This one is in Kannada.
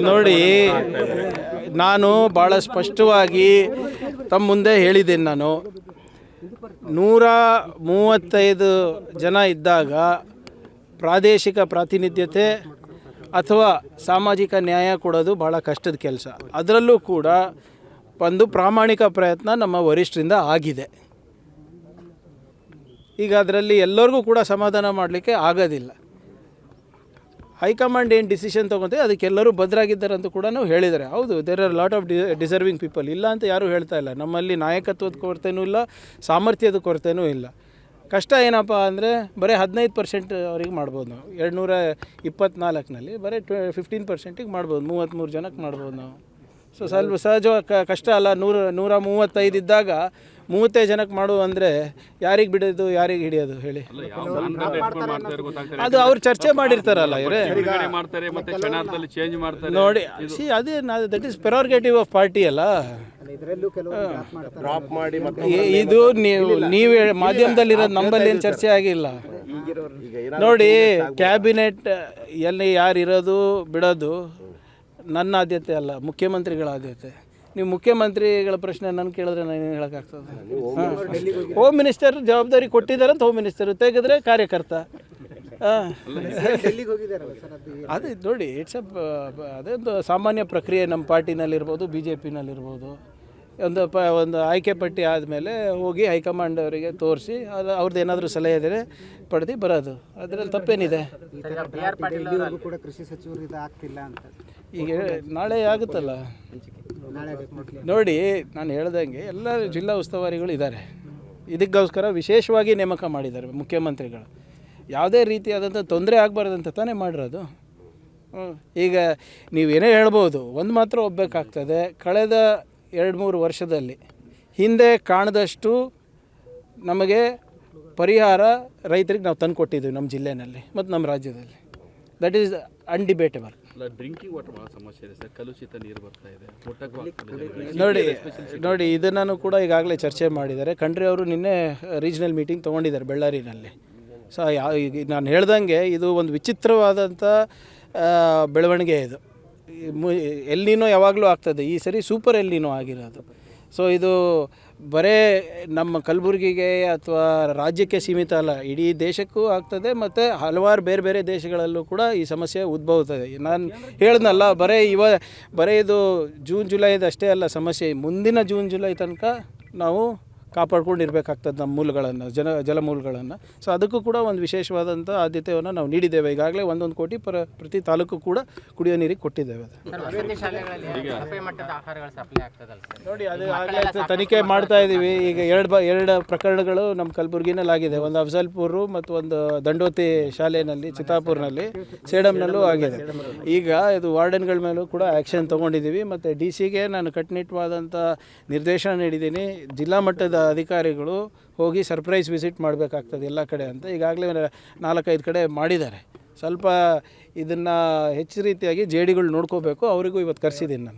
ನೋಡಿ, ನಾನು ಭಾಳ ಸ್ಪಷ್ಟವಾಗಿ ತಮ್ಮ ಮುಂದೆ ಹೇಳಿದ್ದೇನೆ. ನಾನು 135 ಜನ ಇದ್ದಾಗ ಪ್ರಾದೇಶಿಕ ಪ್ರಾತಿನಿಧ್ಯತೆ ಅಥವಾ ಸಾಮಾಜಿಕ ನ್ಯಾಯ ಕೊಡೋದು ಭಾಳ ಕಷ್ಟದ ಕೆಲಸ. ಅದರಲ್ಲೂ ಕೂಡ ಒಂದು ಪ್ರಾಮಾಣಿಕ ಪ್ರಯತ್ನ ನಮ್ಮ ವರಿಷ್ಠರಿಂದ ಆಗಿದೆ. ಈಗ ಅದರಲ್ಲಿ ಎಲ್ಲರಿಗೂ ಕೂಡ ಸಮಾಧಾನ ಮಾಡಲಿಕ್ಕೆ ಆಗೋದಿಲ್ಲ. ಹೈಕಮಾಂಡ್ ಏನು ಡಿಸಿಷನ್ ತೊಗೊತೀವಿ ಅದಕ್ಕೆಲ್ಲರೂ ಬದ್ಧರಾಗಿದ್ದಾರೆ ಅಂತ ಕೂಡ ಹೇಳಿದ್ದಾರೆ. ಹೌದು, there are lot of deserving people, ಇಲ್ಲ ಅಂತ ಯಾರೂ ಹೇಳ್ತಾ ಇಲ್ಲ. ನಮ್ಮಲ್ಲಿ ನಾಯಕತ್ವದ ಕೊರತೆನೂ ಇಲ್ಲ, ಸಾಮರ್ಥ್ಯದ ಕೊರತೆನೂ ಇಲ್ಲ. ಕಷ್ಟ ಏನಪ್ಪ ಅಂದರೆ ಬರೀ 15% ಅವ್ರಿಗೆ ಮಾಡ್ಬೋದು ನಾವು. 224ನಲ್ಲಿ ಬರೀ 15%ಗೆ ಮಾಡ್ಬೋದು, 33 ಜನಕ್ಕೆ ಮಾಡ್ಬೋದು ನಾವು. ಸೊ ಸ್ವಲ್ಪ ಸಹಜವಾಗಿ ಕಷ್ಟ ಅಲ್ಲ. 135 ಇದ್ದಾಗ 30 ಜನಕ್ಕೆ ಮಾಡುವ ಅಂದರೆ ಯಾರಿಗೆ ಬಿಡೋದು, ಯಾರಿಗೆ ಹಿಡಿಯೋದು ಹೇಳಿ? ಅದು ಅವ್ರು ಚರ್ಚೆ ಮಾಡಿರ್ತಾರಲ್ಲ ಇವರೇ. ನೋಡಿ, ಅದೇ ದಟ್ ಈಸ್ ಪ್ರೆರೋಗೇಟಿವ್ ಆಫ್ ಪಾರ್ಟಿ ಅಲ್ಲ. ಇದು ನೀವು ಮಾಧ್ಯಮದಲ್ಲಿರೋದು, ನಮ್ಮಲ್ಲಿ ಏನು ಚರ್ಚೆ ಆಗಿಲ್ಲ. ನೋಡಿ, ಕ್ಯಾಬಿನೆಟ್ ಎಲ್ಲಿ ಯಾರು ಇರೋದು ಬಿಡೋದು ನನ್ನ ಆದ್ಯತೆ ಅಲ್ಲ, ಮುಖ್ಯಮಂತ್ರಿಗಳ ಆದ್ಯತೆ. ನೀವು ಮುಖ್ಯಮಂತ್ರಿಗಳ ಪ್ರಶ್ನೆ ನಾನು ಕೇಳಿದ್ರೆ ನಾನು ಏನು ಹೇಳೋಕ್ಕಾಗ್ತದೆ? ಹೋಮ್ ಮಿನಿಸ್ಟರ್ ಜವಾಬ್ದಾರಿ ಕೊಟ್ಟಿದ್ದಾರೆ ಅಂತ ಹೋಮ್ ಮಿನಿಸ್ಟರ್, ತೆಗೆದ್ರೆ ಕಾರ್ಯಕರ್ತ. ಅದೇ ನೋಡಿ, ಅದೊಂದು ಸಾಮಾನ್ಯ ಪ್ರಕ್ರಿಯೆ ನಮ್ಮ ಪಾರ್ಟಿನಲ್ಲಿರ್ಬೋದು, BJPನಲ್ಲಿರ್ಬೋದು. ಒಂದು ಆಯ್ಕೆ ಪಟ್ಟಿ ಆದಮೇಲೆ ಹೋಗಿ ಹೈಕಮಾಂಡ್ ಅವರಿಗೆ ತೋರಿಸಿ ಅವ್ರದ್ದು ಏನಾದರೂ ಸಲಹೆ ಇದ್ದರೆ ಪಡೆದು ಬರೋದು. ಅದರಲ್ಲಿ ತಪ್ಪೇನಿದೆ? ಈಗ ನಾಳೆ ಆಗುತ್ತಲ್ಲ. ನೋಡಿ, ನಾನು ಹೇಳ್ದಂಗೆ ಎಲ್ಲ ಜಿಲ್ಲಾ ಉಸ್ತುವಾರಿಗಳು ಇದ್ದಾರೆ. ಇದಕ್ಕೋಸ್ಕರ ವಿಶೇಷವಾಗಿ ನೇಮಕ ಮಾಡಿದ್ದಾರೆ ಮುಖ್ಯಮಂತ್ರಿಗಳು. ಯಾವುದೇ ರೀತಿಯಾದಂಥ ತೊಂದರೆ ಆಗಬಾರ್ದಂತ ತಾನೇ ಮಾಡಿರೋದು. ಈಗ ನೀವೇನೇ ಹೇಳ್ಬೋದು, ಒಂದು ಮಾತ್ರ ಒಪ್ಪಬೇಕಾಗ್ತದೆ, ಕಳೆದ 2-3 ವರ್ಷದಲ್ಲಿ ಹಿಂದೆ ಕಾಣದಷ್ಟು ನಮಗೆ ಪರಿಹಾರ ರೈತರಿಗೆ ನಾವು ತಂದು ಕೊಟ್ಟಿದ್ದೀವಿ ನಮ್ಮ ಜಿಲ್ಲೆಯಲ್ಲಿ ಮತ್ತು ನಮ್ಮ ರಾಜ್ಯದಲ್ಲಿ. That is undebatable. Drinking water ಭಾಳ ಸಮಸ್ಯೆ ಇದೆ ಸರ್, ಕಲುಷಿತ ನೀರು ಬರ್ತಾ ಇದೆ. ನೋಡಿ ಇದನ್ನು ಕೂಡ ಈಗಾಗಲೇ ಚರ್ಚೆ ಮಾಡಿದ್ದಾರೆ. ಖಂಡ್ರೆ ಅವರು ನಿನ್ನೆ ರೀಜ್ನಲ್ ಮೀಟಿಂಗ್ ತೊಗೊಂಡಿದ್ದಾರೆ ಬೆಳ್ಳಾರಿನಲ್ಲಿ. ಸೊ ನಾನು ಹೇಳ್ದಂಗೆ ಇದು ಒಂದು ವಿಚಿತ್ರವಾದಂಥ ಬೆಳವಣಿಗೆ. ಇದು ಎಲ್ನಿನೋ ಯಾವಾಗಲೂ ಆಗ್ತದೆ, ಈ ಸರಿ ಸೂಪರ್ ಎಲ್ನಿನೋ ಆಗಿರೋದು. ಸೊ ಇದು ಬರೇ ನಮ್ಮ ಕಲಬುರಗಿಗೆ ಅಥವಾ ರಾಜ್ಯಕ್ಕೆ ಸೀಮಿತ ಅಲ್ಲ, ಇಡೀ ದೇಶಕ್ಕೂ ಆಗ್ತದೆ ಮತ್ತು ಹಲವಾರು ಬೇರೆ ಬೇರೆ ದೇಶಗಳಲ್ಲೂ ಕೂಡ ಈ ಸಮಸ್ಯೆ ಉದ್ಭವಿಸ್ತದೆ. ನಾನು ಹೇಳಿದ್ನಲ್ಲ, ಬರೀ ಇದು ಜೂನ್ ಜುಲೈದು ಅಷ್ಟೇ ಅಲ್ಲ ಸಮಸ್ಯೆ, ಮುಂದಿನ ಜೂನ್ ಜುಲೈ ತನಕ ನಾವು ಕಾಪಾಡ್ಕೊಂಡಿರ್ಬೇಕಾಗ್ತದೆ ನಮ್ಮ ಮೂಲಗಳನ್ನು, ಜಲಮೂಲಗಳನ್ನು. ಸೊ ಅದಕ್ಕೂ ಕೂಡ ಒಂದು ವಿಶೇಷವಾದಂಥ ಆದ್ಯತೆಯನ್ನು ನಾವು ನೀಡಿದ್ದೇವೆ. ಈಗಾಗಲೇ 1 ಕೋಟಿ ಪ್ರತಿ ತಾಲೂಕು ಕೂಡ ಕುಡಿಯೋ ನೀರಿಗೆ ಕೊಟ್ಟಿದ್ದೇವೆ. ನೋಡಿ, ಅದು ಆಗಲೇ ತನಿಖೆ ಮಾಡ್ತಾ ಇದ್ದೀವಿ. ಈಗ ಎರಡು ಪ್ರಕರಣಗಳು ನಮ್ಮ ಕಲಬುರಗಿನಲ್ಲಿ ಆಗಿದೆ. ಒಂದು ಅಫಜಲ್ಪುರ ಮತ್ತು ಒಂದು ದಂಡೋತಿ ಶಾಲೆಯಲ್ಲಿ, ಚಿತ್ತಾಪುರ್ನಲ್ಲಿ, ಸೇಡಂನಲ್ಲೂ ಆಗಿದೆ. ಈಗ ಇದು ವಾರ್ಡನ್ಗಳ ಮೇಲೂ ಕೂಡ ಆ್ಯಕ್ಷನ್ ತೊಗೊಂಡಿದ್ದೀವಿ. ಮತ್ತು DC ನಾನು ಕಟ್ಟುನಿಟ್ಟವಾದಂಥ ನಿರ್ದೇಶನ ನೀಡಿದ್ದೀನಿ. ಜಿಲ್ಲಾ ಮಟ್ಟದ ಅಧಿಕಾರಿಗಳು ಹೋಗಿ ಸರ್ಪ್ರೈಸ್ ವಿಸಿಟ್ ಮಾಡಬೇಕಾಗ್ತದೆ ಎಲ್ಲ ಕಡೆ ಅಂತ ಈಗಾಗಲೇ 4-5 ಕಡೆ ಮಾಡಿದ್ದಾರೆ. ಸ್ವಲ್ಪ ಇದನ್ನು ಹೆಚ್ಚು ರೀತಿಯಾಗಿ JDಗಳು ನೋಡ್ಕೋಬೇಕು. ಅವರಿಗೂ ಇವತ್ತು ಕರೆಸಿದ್ದೀನಿ ನಾನು.